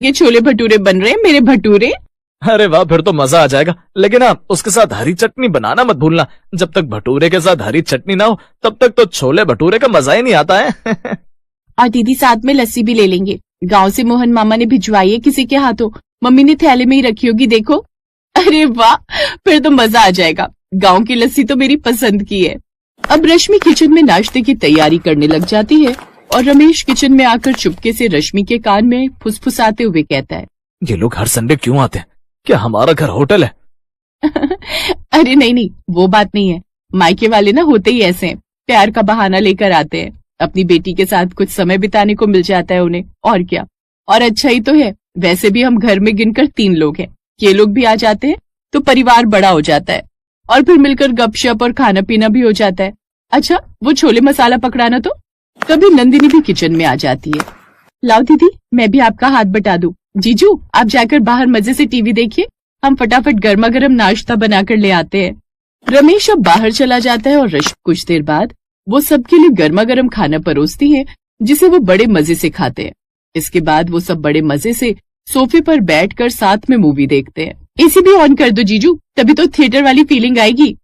ये छोले भटूरे बन रहे हैं, मेरे भटूरे। अरे वाह, फिर तो मजा आ जाएगा। लेकिन हाँ, उसके साथ हरी चटनी बनाना मत भूलना। जब तक भटूरे के साथ हरी चटनी ना हो तब तक तो छोले भटूरे का मजा ही नहीं आता है। और दीदी साथ में लस्सी भी ले लेंगे। गांव से मोहन मामा ने भिजवाई है किसी के हाथों, मम्मी ने थैले में ही रखी होगी, देखो। अरे वाह, फिर तो मजा आ जाएगा। गांव की लस्सी तो मेरी पसंद की है। अब रश्मि किचन में नाश्ते की तैयारी करने लग जाती है और रमेश किचन में आकर चुपके से रश्मि के कान में फुसफुसाते हुए कहता है, ये लोग हर संडे क्यों आते हैं? क्या हमारा घर होटल है? अरे नहीं, वो बात नहीं है। मायके वाले ना होते ही ऐसे हैं, प्यार का बहाना लेकर आते हैं। अपनी बेटी के साथ कुछ समय बिताने को मिल जाता है उन्हें, और क्या। और अच्छा ही तो है। वैसे भी हम घर में गिनकर 3 लोग हैं, ये लोग भी आ जाते हैं तो परिवार बड़ा हो जाता है और फिर मिलकर गपशप और खाना पीना भी हो जाता है। अच्छा, वो छोले मसाला पकड़ाना तो। तभी नंदिनी भी किचन में आ जाती है। लाओ दीदी, मैं भी आपका हाथ बटा दूं। जीजू, आप जाकर बाहर मजे से टीवी देखिए, हम फटाफट गर्मा गर्म नाश्ता बनाकर ले आते हैं। रमेश अब बाहर चला जाता है और रश्मि कुछ देर बाद वो सबके लिए गर्मा गर्म खाना परोसती है, जिसे वो बड़े मजे से खाते हैं। इसके बाद वो सब बड़े मजे से सोफे पर बैठकर साथ में मूवी देखते हैं। एसी भी ऑन कर दो जीजू, तभी तो थिएटर वाली फीलिंग आएगी।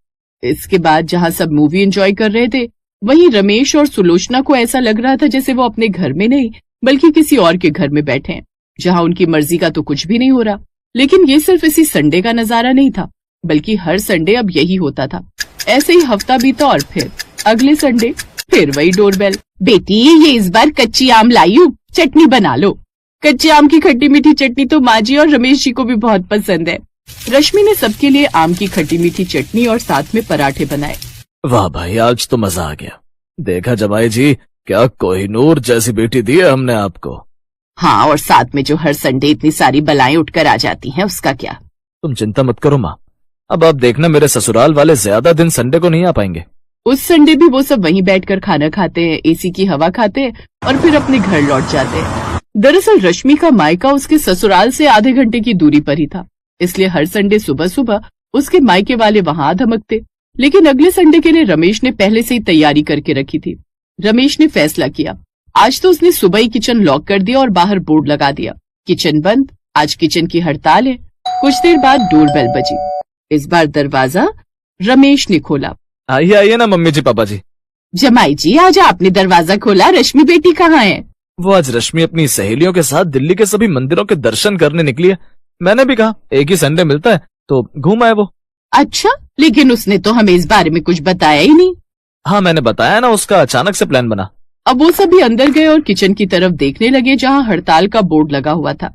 इसके बाद जहाँ सब मूवी एंजॉय कर रहे थे, वहीं रमेश और सुलोचना को ऐसा लग रहा था जैसे वो अपने घर में नहीं बल्कि किसी और के घर में बैठे हैं, जहाँ उनकी मर्जी का तो कुछ भी नहीं हो रहा। लेकिन ये सिर्फ इसी संडे का नजारा नहीं था, बल्कि हर संडे अब यही होता था। ऐसे ही हफ्ता बीता और फिर अगले संडे फिर वही डोरबेल। बेटी, ये इस बार कच्ची आम लाई हूँ, चटनी बना लो। कच्चे आम की खट्टी मीठी चटनी तो माँ जी और रमेश जी को भी बहुत पसंद है। रश्मि ने सबके लिए आम की खट्टी मीठी चटनी और साथ में पराठे बनाए। वाह भाई, आज तो मजा आ गया। देखा जमाई जी, क्या कोहिनूर जैसी बेटी दी है हमने आपको। हाँ, और साथ में जो हर संडे इतनी सारी बलाएं उठकर आ जाती हैं, उसका क्या। तुम चिंता मत करो माँ, अब आप देखना मेरे ससुराल वाले ज्यादा दिन संडे को नहीं आ पाएंगे। उस संडे भी वो सब वहीं बैठकर खाना खाते हैं, एसी की हवा खाते हैं और फिर अपने घर लौट जाते हैं। दरअसल रश्मि का मायका उसके ससुराल से आधे घंटे की दूरी पर ही था, इसलिए हर संडे सुबह सुबह उसके मायके वाले वहां धमकते। लेकिन अगले संडे के लिए रमेश ने पहले से ही तैयारी करके रखी थी। रमेश ने फैसला किया, आज तो उसने सुबह ही किचन लॉक कर दिया और बाहर बोर्ड लगा दिया, किचन बंद, आज किचन की हड़ताल है। कुछ देर बाद डोरबेल बजी। इस बार दरवाजा रमेश ने खोला। आइए आइए ना मम्मी जी, पापा जी। जमाई जी, आज आपने दरवाजा खोला, रश्मि बेटी कहाँ है? वो आज रश्मि अपनी सहेलियों के साथ दिल्ली के सभी मंदिरों के दर्शन करने निकली है। मैंने भी कहा एक ही संडे मिलता है तो घूम आए वो। अच्छा, लेकिन उसने तो हमें इस बारे में कुछ बताया ही नहीं। हाँ, मैंने बताया ना, उसका अचानक से प्लान बना। अब वो सभी अंदर गए और किचन की तरफ देखने लगे, जहाँ हड़ताल का बोर्ड लगा हुआ था।